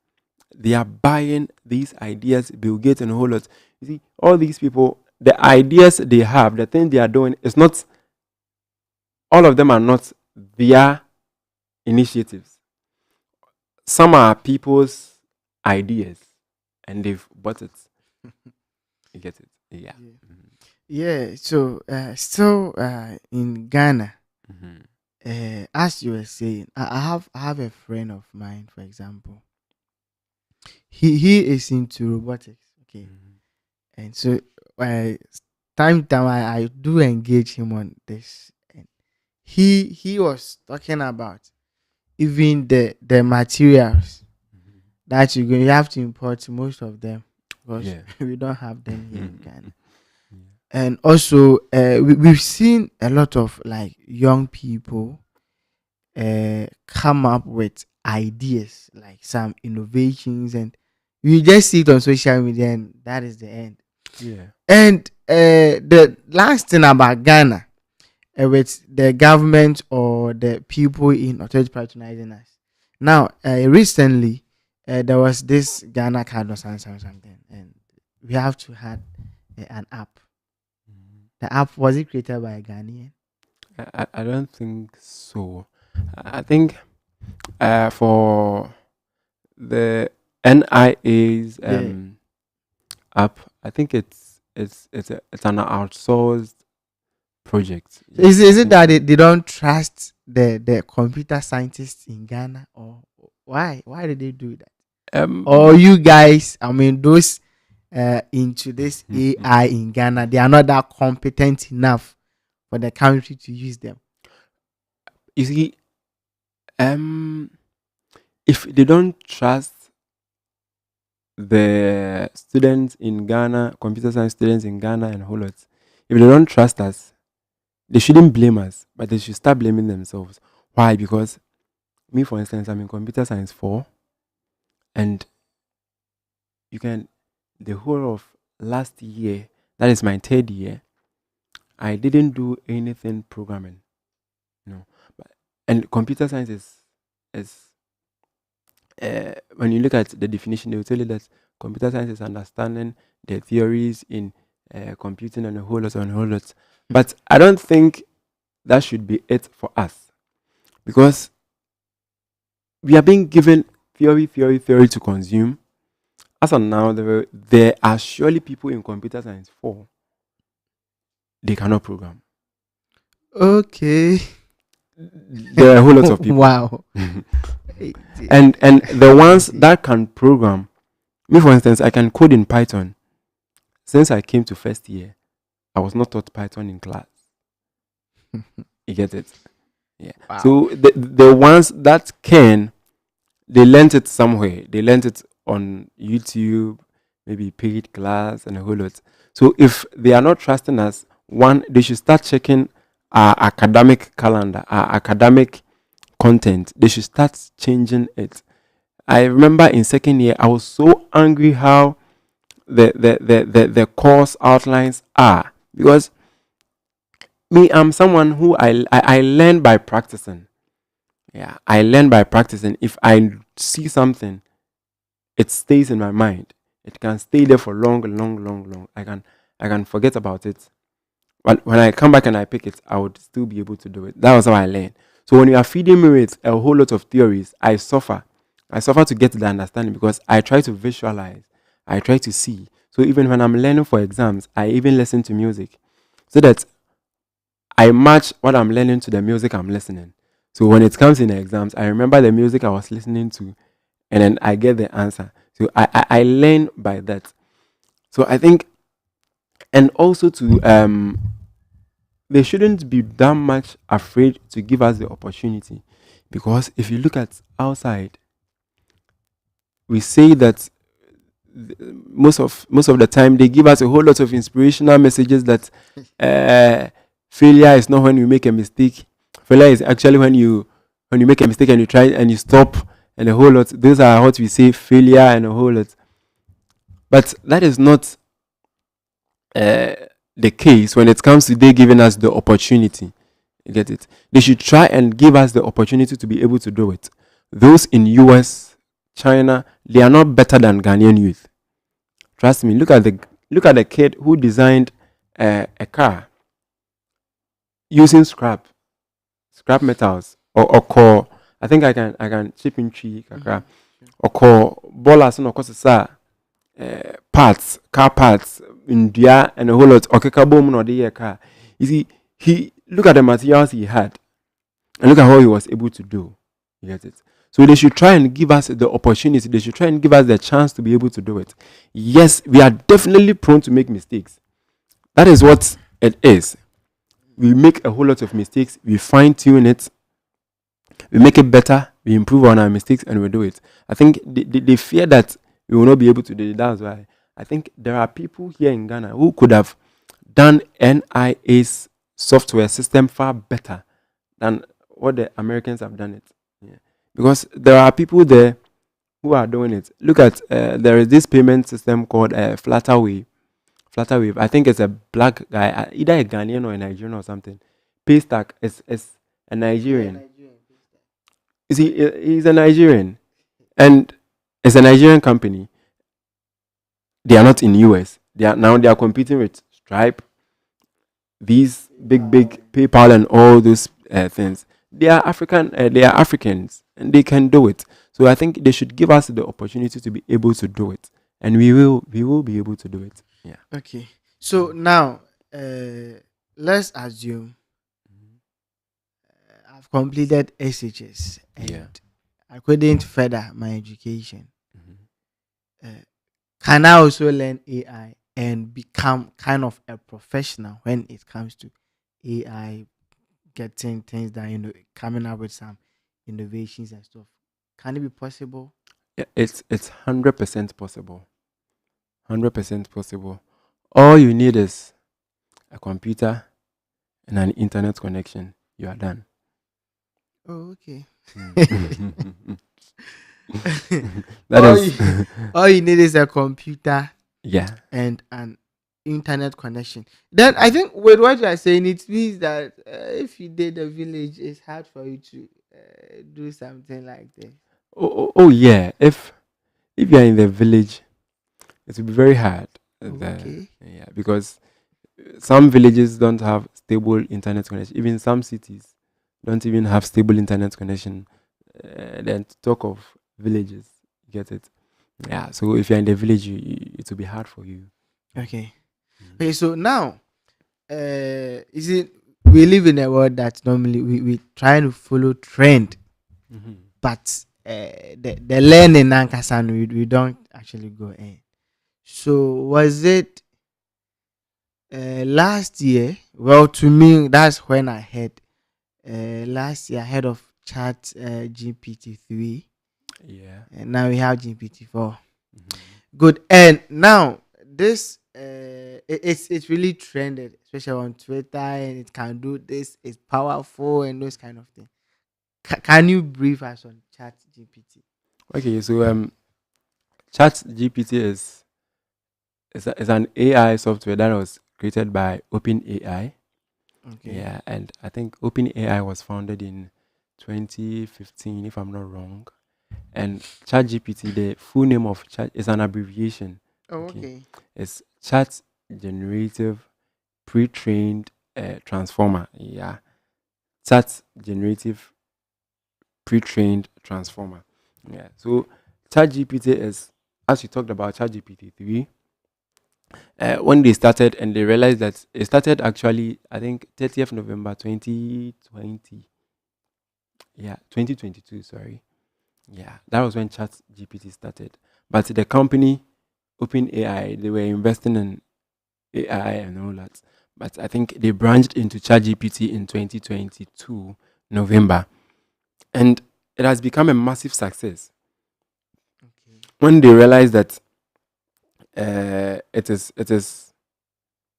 they are buying these ideas, Bill Gates and a whole lot. You see, all these people, the ideas they have, the things they are doing, is not, all of them are not their initiatives. Some are people's ideas and they've bought it. You get it? Yeah. Yeah. Yeah. So still in Ghana, Mm-hmm. as you were saying, I have a friend of mine, for example. He is into robotics. Okay, Mm-hmm. and so uh, time to time I do engage him on this, and he was talking about even the materials Mm-hmm. that you have to import most of them because Yeah. we don't have them here in Mm-hmm. Ghana. And also, we've seen a lot of like young people come up with ideas, like some innovations, and you just see it on social media, and that is the end. Yeah. And the last thing about Ghana, with the government or the people in authority patronizing us. Now, recently, there was this Ghana card or something, and we have to have an app. The app, was it created by a Ghanaian? I don't think so. I think for the NIA's Yeah. app, I think it's an outsourced project. Yeah, Is I it think that so. they don't trust the computer scientists in Ghana, or why? Why did they do that? Or Um, you guys, I mean, those into this AI in Ghana, they are not that competent enough for the country to use them. you see, um, if they don't trust the students in Ghana, computer science students in Ghana, and whole lot, if they don't trust us, they shouldn't blame us, but they should start blaming themselves. Why? Because me, for instance, I'm in computer science 4, and you can, the whole of last year, that is my third year, I didn't do anything programming. No. But, and computer science is when you look at the definition, they will tell you that computer science is understanding the theories in computing and a whole lot and a whole lot. But I don't think that should be it for us, because we are being given theory to consume. As of now, there are surely people in computer science 4, they cannot program. Okay. There are a whole lot of people. Wow. And the ones Crazy. that can program, me for instance, I can code in Python. Since I came to first year, I was not taught Python in class. You get it? Yeah. Wow. So the ones that can, they learnt it somewhere. They learnt it on YouTube, maybe paid class and a whole lot. So if they are not trusting us, one, they should start checking our academic calendar, our academic content. They should start changing it. I remember in second year, I was so angry how the course outlines are, because me, I'm someone who I learn by practicing. Yeah, I learn by practicing. If I see something, it stays in my mind. It can stay there for long. I can forget about it. But when I come back and I pick it, I would still be able to do it. That was how I learned. So when you are feeding me with a whole lot of theories, I suffer. I suffer to get the understanding, because I try to visualize. I try to see. So even when I'm learning for exams, I even listen to music, so that I match what I'm learning to the music I'm listening. So when it comes in the exams, I remember the music I was listening to, and then I get the answer. So I learn by that. So I think, and also to they shouldn't be that much afraid to give us the opportunity, because if you look at outside, we say that most of the time they give us a whole lot of inspirational messages that failure is not when you make a mistake. Failure is actually when you make a mistake and you try and you stop, and a whole lot. Those are what we say, failure and a whole lot. But that is not the case when it comes to they giving us the opportunity. You get it? They should try and give us the opportunity to be able to do it. Those in US, China, they are not better than Ghanaian youth. Trust me. Look at the kid who designed a car using scrap metals, or core. I think I can chip in tree kakra, or core ballers no kosa parts, car parts, India and a whole lot. Okay, kabom no the car. You see, he look at the materials he had, and look at how he was able to do. You get it? So they should try and give us the opportunity. They should try and give us the chance to be able to do it. Yes, we are definitely prone to make mistakes. That is what it is. We make a whole lot of mistakes. We fine tune it. We make it better. We improve on our mistakes, and we do it. I think they fear that we will not be able to do it. That's why I think there are people here in Ghana who could have done NIA's software system far better than what the Americans have done it. Yeah. Because there are people there who are doing it. Look at there is this payment system called Flutterwave. Flutterwave. I think it's a black guy, either a Ghanaian or a Nigerian or something. Paystack is a Nigerian. You see, he's a Nigerian, and it's a Nigerian company. They are not in US. They are competing with Stripe, these big PayPal and all those things. They are African. They are Africans, and they can do it. So I think they should give us the opportunity to be able to do it, and we will be able to do it. Yeah. Okay. So now, let's assume I've completed SHS and Yeah. I couldn't further my education. Mhm. Can I also learn AI and become kind of a professional when it comes to AI, getting things that coming up with some innovations and stuff? Can it be possible? Yeah, it's 100% possible. 100% possible. All you need is a computer and an internet connection. You are done. Oh, okay. That all, is you, all you need is a computer yeah. and an internet connection. Then I think with what you are saying, it means that if you did a village, it's hard for you to do something like this. Oh yeah. If you are in the village, it will be very hard. Okay. Yeah, because some villages don't have stable internet connection. Even some cities don't even have stable internet connection. Then to talk of villages, you get it? Yeah. So if you're in the village, it will be hard for you. Okay. Okay. So now, is it we live in a world that normally we try to follow trend, Mm-hmm. but the learning and we don't actually go in. So was it last year? Well, to me, that's when I heard last year I heard of Chat GPT-3, Yeah. and now we have GPT-4. Mm-hmm. Good. And now this it's really trended, especially on Twitter, and it can do this. It's powerful and those kind of things. Can you brief us on Chat GPT? Okay. So Chat GPT is an AI software that was created by OpenAI. Okay. Yeah, and I think OpenAI was founded in 2015, if I'm not wrong. And ChatGPT, the full name of Chat is an abbreviation. Oh, Okay, okay. it's Chat Generative Pre-trained Transformer. Yeah, Chat Generative Pre-trained Transformer. Yeah, so ChatGPT is, as we talked about ChatGPT 3, when they started and they realized that it started actually, I think 30th November 2020. Yeah, 2022, sorry. Yeah, that was when Chat GPT started. But the company, OpenAI, they were investing in AI and all that. But I think they branched into ChatGPT in 2022, November. And it has become a massive success. Okay. When they realized that it is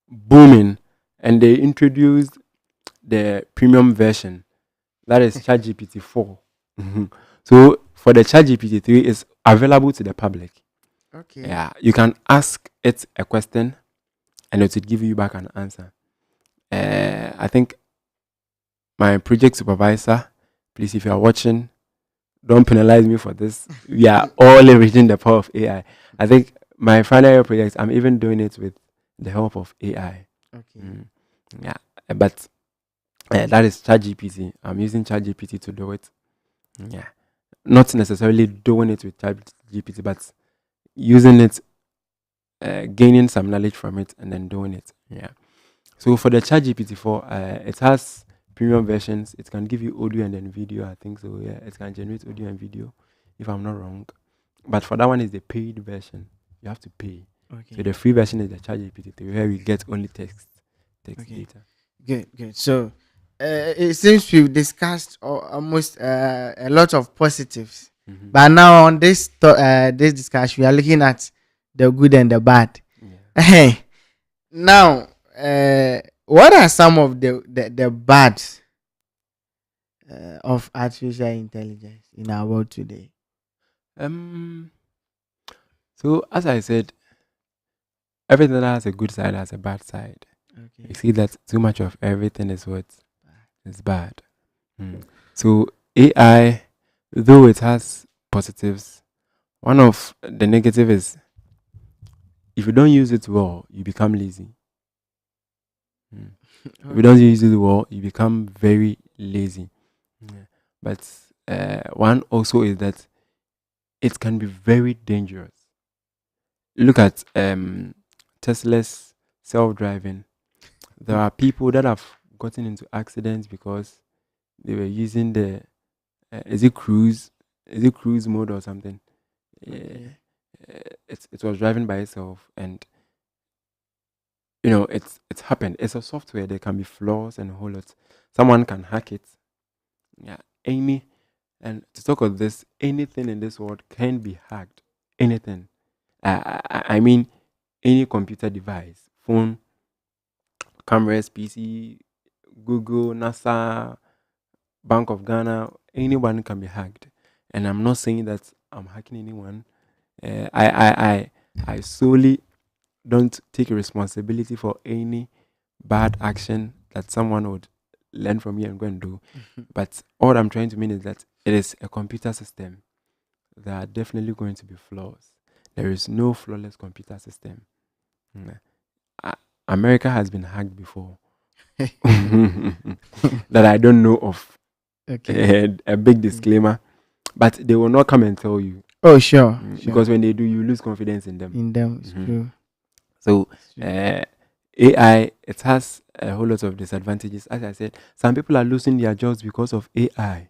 booming, and they introduced the premium version, that is ChatGPT 4. So for the ChatGPT 3, is available to the public. Okay. Yeah, you can ask it a question and it will give you back an answer. I think my project supervisor, please, if you are watching, don't penalize me for this. We are all leveraging the power of AI. I think my final year project, I'm even doing it with the help of AI. Okay. Yeah, but that is ChatGPT. I'm using ChatGPT to do it. Yeah, not necessarily doing it with ChatGPT, but using it, gaining some knowledge from it, and then doing it. Yeah. So for the ChatGPT 4, it has premium versions. It can give you audio and then video. I think so. Yeah, it can generate audio and video, if I'm not wrong. But for that one is the paid version. You have to pay. Okay. So the free version is the ChatGPT 3, where we get only text Okay. data. Good. So it seems we've discussed almost a lot of positives, Mm-hmm. but now on this discussion, we are looking at the good and the bad. Yeah. Hey, now what are some of the bad of artificial intelligence in our world today? Um. So as I said, everything that has a good side has a bad side. You Okay. see that too much of everything is what is bad. Mm. So AI, though it has positives, one of the negative is if you don't use it well, you become lazy. Mm. If you don't Okay. use it well, you become very lazy. Yeah. But one also is that it can be very dangerous. Look at Tesla's self-driving. There are people that have gotten into accidents because they were using the is it cruise mode or something. Uh, Okay. it was driving by itself, and it's happened. It's a software. There can be flaws and a whole lot. Someone can hack it. Yeah, any and to talk of this, anything in this world can be hacked. Anything. I mean, any computer device, phone, cameras, PC, Google, NASA, Bank of Ghana, anyone can be hacked. And I'm not saying that I'm hacking anyone. Uh, I, I, I, I solely don't take responsibility for any bad action that someone would learn from me and go and do. But all I'm trying to mean is that it is a computer system. There are definitely going to be flaws. There is no flawless computer system. Mm. A- America has been hacked before that I don't know of. Okay. A big disclaimer, but they will not come and tell you. Oh, sure, sure. Because when they do, you lose confidence in them. In them, it's Mhm. true. So, It's true. AI, it has a whole lot of disadvantages. As I said, some people are losing their jobs because of AI.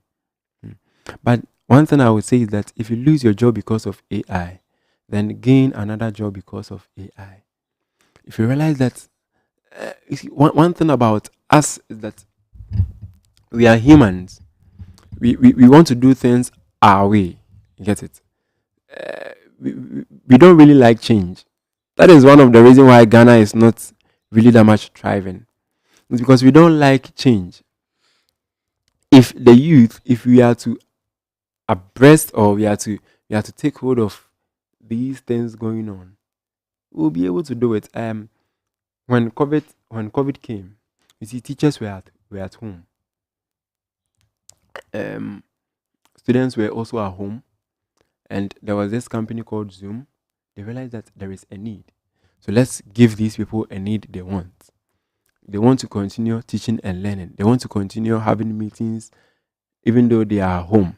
Mm. But one thing I would say is that if you lose your job because of AI, then gain another job because of AI. If you realize that, you see, one thing about us is that we are humans. We want to do things our way. You get it? We don't really like change. That is one of the reasons why Ghana is not really that much thriving. It's because we don't like change. If the youth, if we are to abreast or we are to take hold of these things going on, we'll be able to do it. When COVID came, you see, teachers were at home. Um, Students were also at home, and there was this company called Zoom. They realized that there is a need, so let's give these people a need they want. They want to continue teaching and learning. They want to continue having meetings even though they are home.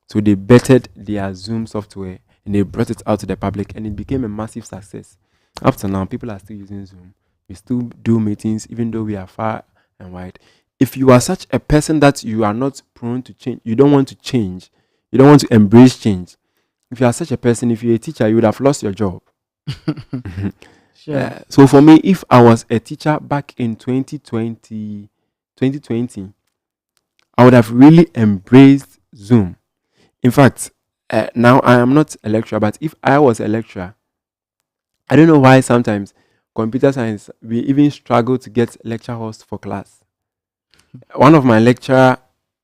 So they bettered their Zoom software and they brought it out to the public, and it became a massive success. Up to now, people are still using Zoom. We still do meetings even though we are far and wide. If you are such a person that you are not prone to change, you don't want to change, you don't want to embrace change. If you are such a person, if you're a teacher, you would have lost your job. Sure. So for me, if I was a teacher back in 2020, I would have really embraced Zoom. In fact, now I am not a lecturer, but if I was a lecturer, I don't know why sometimes computer science we even struggle to get lecture hosts for class. One of my lecturer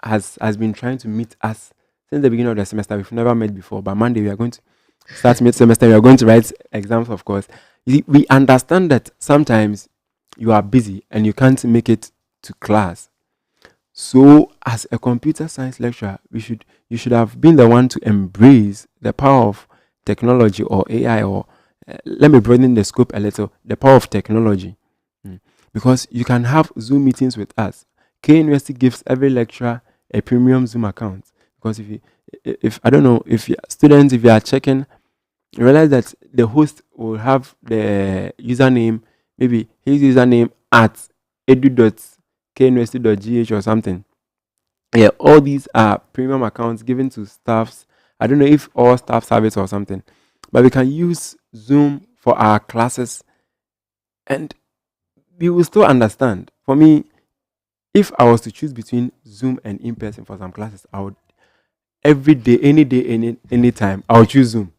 has been trying to meet us since the beginning of the semester. We've never met before, but Monday we are going to start mid semester. We are going to write exams, of course. We understand that sometimes you are busy and you can't make it to class. So, as a computer science lecturer, you should have been the one to embrace the power of technology or AI, or let me broaden the scope a little, the power of technology. Mm. Because you can have Zoom meetings with us. K University gives every lecturer a premium Zoom account. Because if I don't know, if you students, if you are checking, you realize that the host will have the username, maybe his username at edu.kuniversity.gh or something. Yeah, all these are premium accounts given to staffs. I don't know if all staffs have it or something, but we can use Zoom for our classes, and we will still understand. For me, if I was to choose between Zoom and in person for some classes, I would every day, any time, I would choose Zoom.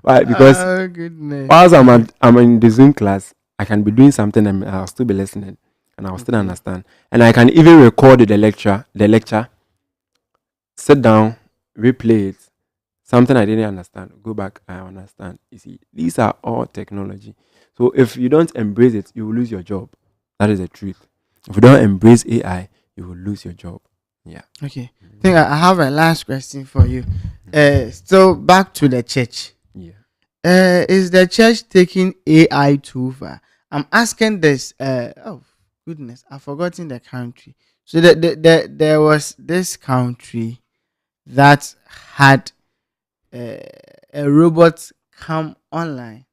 Why? Because Oh goodness. whilst I'm in the Zoom class, I can be doing something and I'll still be listening and I'll still Okay. understand. And I can even record the lecture, sit down, replay it. Something I didn't understand, go back, I understand. You see, these are all technology. So if you don't embrace it, you will lose your job. That is the truth. If you don't embrace AI, you will lose your job. Yeah. Okay. I think I have a last question for you. Still back to the church. Yeah. Is the church taking AI too far? I'm asking this. Oh goodness, I've forgotten the country. So there was this country that had uh, a robot come online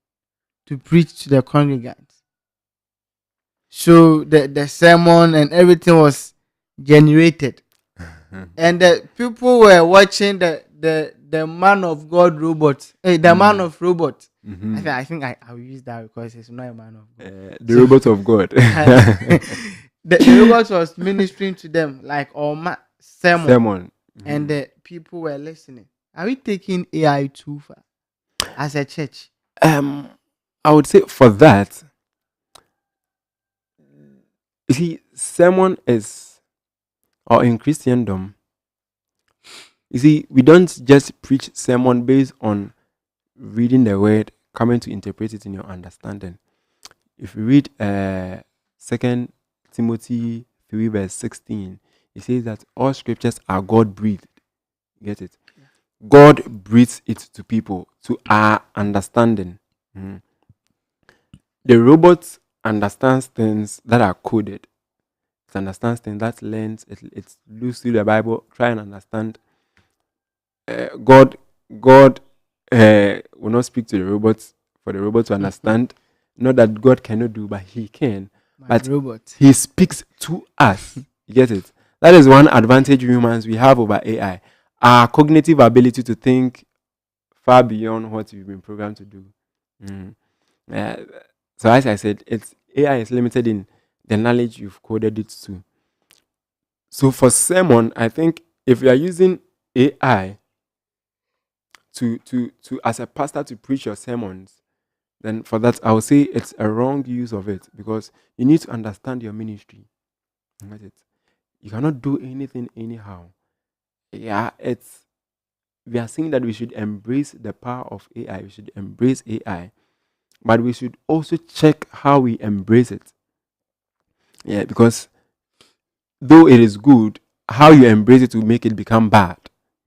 to preach to the congregants. So the sermon and everything was generated, and the people were watching the man of God robot, the man of robot. I will use that because it's not a man of God. The robot of God. The robot was ministering to them like sermon, Sermon. and the people were listening. Are we taking AI too far as a church? I would say for that, you see, sermon is, or in Christendom, you see, we don't just preach sermon based on reading the word, coming to interpret it in your understanding. If you read 2 Timothy 3 verse 16, it says that all scriptures are God breathed. Get it? God breathes it to people, to our understanding. The robot understands things that are coded. It understands things that learns. It looks through the Bible, try and understand. God will not speak to the robots for the robot to understand. Not that God cannot do, but He can. But robot. He speaks to us. You get it? That is one advantage humans we have over AI. Our cognitive ability to think far beyond what we've been programmed to do. So as I said, AI is limited in the knowledge you've coded it to. So for sermon, I think if you are using AI to as a pastor to preach your sermons, then for that I would say it's a wrong use of it, because you need to understand your ministry. That's it. You cannot do anything anyhow. Yeah, we are saying that we should embrace the power of AI. We should embrace AI, but we should also check how we embrace it. Yeah, because though it is good, how you embrace it will make it become bad.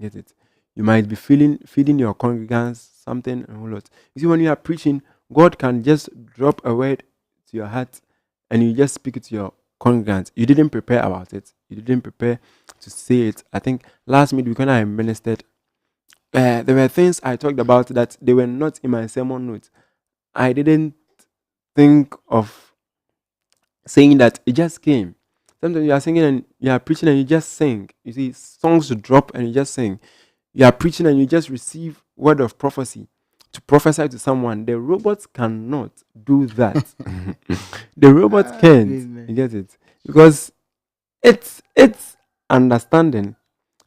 Get it? You might be feeding your congregants something a whole lot. You see, when you are preaching, God can just drop a word to your heart and you just speak it to your congregants. You didn't prepare about it. You didn't prepare to say it. I think last midweek when I ministered, there were things I talked about that they were not in my sermon notes. I didn't think of saying that, it just came. Sometimes you are singing and you are preaching and you just sing. You see, songs drop and you just sing. You are preaching and you just receive word of prophecy to prophesy to someone. The robots cannot do that. The robot can't. You get it? Because it's understanding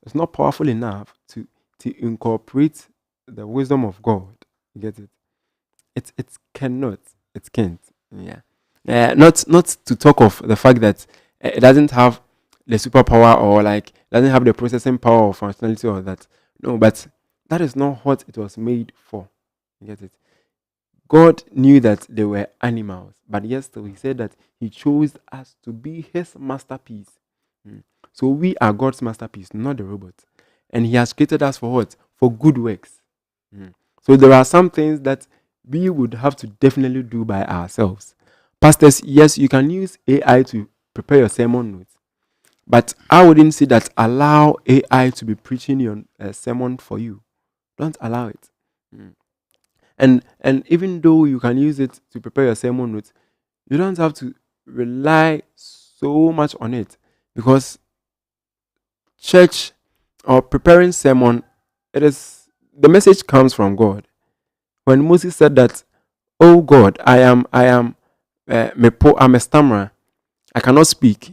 is not powerful enough to incorporate the wisdom of God. You get it? It cannot. It can't. Yeah. Not to talk of the fact that it doesn't have the superpower, or like doesn't have the processing power or functionality or that. No, but that is not what it was made for. You get it? God knew that they were animals, but yes, still He said that He chose us to be His masterpiece. So we are God's masterpiece, not the robot. And He has created us for what? For good works. So there are some things that we would have to definitely do by ourselves. Pastors, yes, you can use AI to prepare your sermon notes, but I wouldn't say that allow AI to be preaching your sermon for you. Don't allow it. And even though you can use it to prepare your sermon notes, you don't have to rely so much on it, because church or preparing sermon, the message comes from God. When Moses said that, "Oh God, I'm a stammerer, I cannot speak,"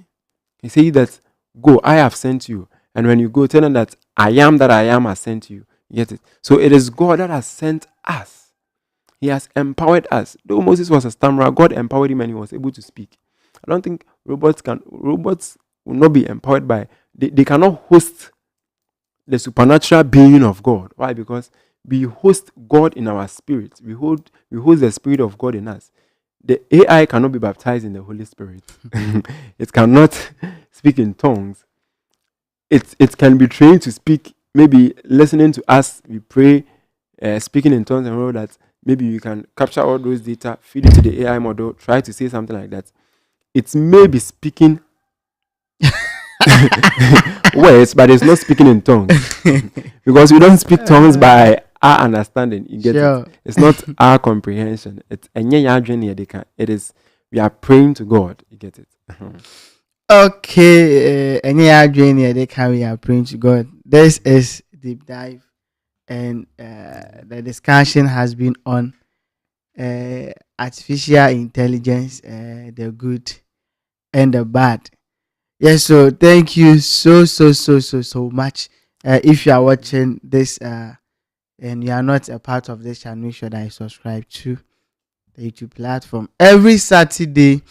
He said that, "Go, I have sent you." And when you go, tell them that I am has sent you. You get it? So it is God that has sent us. He has empowered us. Though Moses was a stammerer, God empowered him and he was able to speak. I don't think robots will not be empowered by, they cannot host the supernatural being of God. Why? Because we host God in our spirit. We host the Spirit of God in us. The AI cannot be baptized in the Holy Spirit. It cannot speak in tongues. It can be trained to speak, maybe listening to us, we pray, speaking in tongues and all that. Maybe you can capture all those data, feed it to the AI model, try to say something like that. It may be speaking words, but it's not speaking in tongues. Because we don't speak tongues by our understanding. You get Sure. it? It's not our comprehension. It is, we are praying to God. You get it? Okay, any adjourn here, they can we are praying to God. This is deep dive, and the discussion has been on artificial intelligence, the good and the bad. Yes, so thank you so much. If you are watching this and you are not a part of this channel, make sure that you subscribe to the YouTube platform. Every Saturday,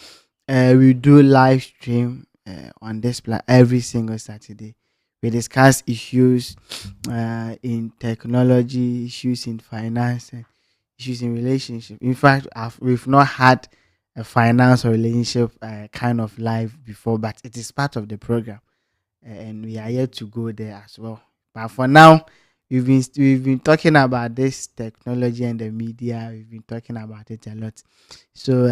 we do live stream on this every single Saturday. We discuss issues in technology, issues in finance, and issues in relationship. In fact, we've not had a finance or relationship kind of live before, but it is part of the program, and we are yet to go there as well. But for now, we've been talking about this technology and the media. We've been talking about it a lot. So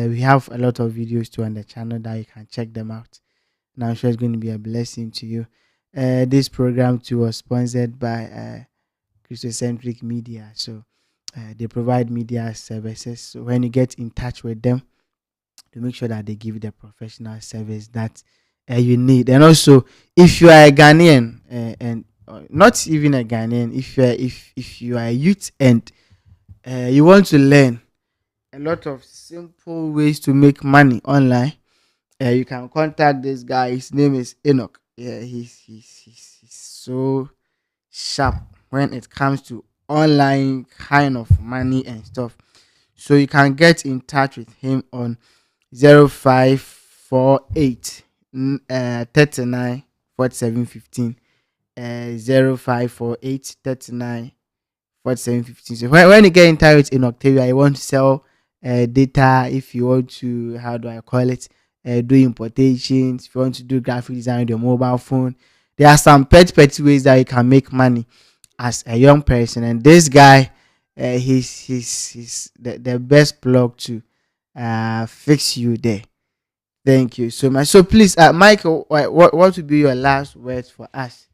we have a lot of videos too on the channel that you can check them out. And I'm sure it's going to be a blessing to you. This program too was sponsored by CHRISTOCENTRIC Media. So they provide media services. So when you get in touch with them, to make sure that they give you the professional service that you need. And also, if you are a Ghanaian and not even a Ghanaian, if you are a youth and you want to learn a lot of simple ways to make money online, you can contact this guy. His name is Enoch. Yeah, he's so sharp when it comes to online kind of money and stuff. So you can get in touch with him on 0548 39 47 15, 0548 39 47 15. So when you get in touch with in Octavia, you want to sell data, if you want to, how do I call it, do importations, if you want to do graphic design with your mobile phone, there are some petty ways that you can make money as a young person. And this guy, he's the best plug to fix you there. Thank you so much. So please, Michael, what would be your last words for us?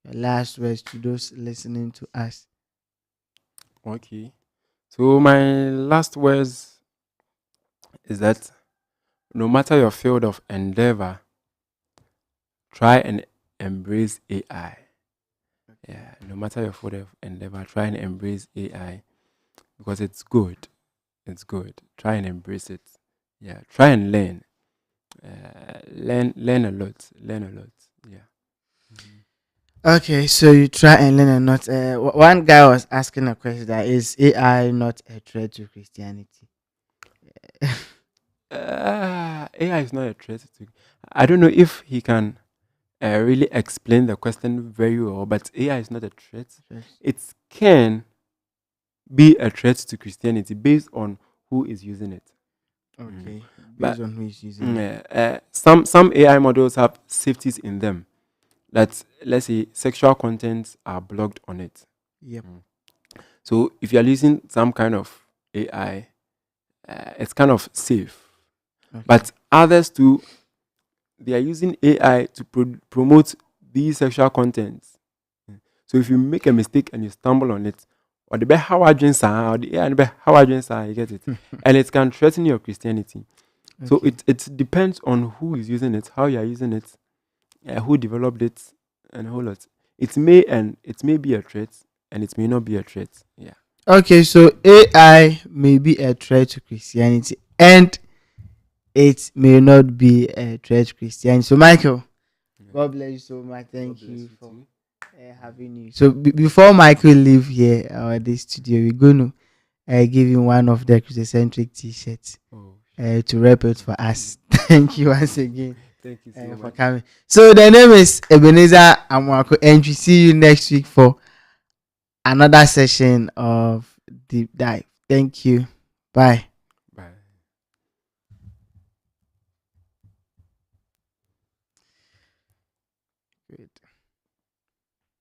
Your last words to those listening to us. Okay. So my last words is that no matter your field of endeavor, try and embrace AI. Yeah, no matter your field of endeavor, try and embrace AI because it's good. It's good. Try and embrace it. Yeah, try and learn. Learn a lot. Learn a lot. Yeah. Okay, so you try and learn and not. One guy was asking a question that is AI not a threat to Christianity? AI is not a threat to. I don't know if he can really explain the question very well, but AI is not a threat. Yes. It can be a threat to Christianity based on who is using it. Okay, But based on who is using it. some AI models have safeties in them that, let's say, sexual contents are blocked on it. Yep. So if you are using some kind of AI, it's kind of safe. Okay. But others too, they are using AI to promote these sexual contents. So if you make a mistake and you stumble on it, or the how or the AI how you get it, and it can threaten your Christianity. So Okay. it depends on who is using it, how you are using it, who developed it, and a whole lot. It may be a threat, and it may not be a threat. Yeah. Okay, so AI may be a threat to Christianity, and it may not be a threat to Christianity. So, Michael, God bless you so much. Thank God bless you you for too. having you. So, before Michael leave here or this studio, we're going to giving one of the Christocentric t-shirts Oh, to rep it for us. Thank you once again thank you so for much. coming. So the name is Ebenezer Amwako, and we see you next week for another session of Deep Dive. Thank you. Bye. Bye. Great.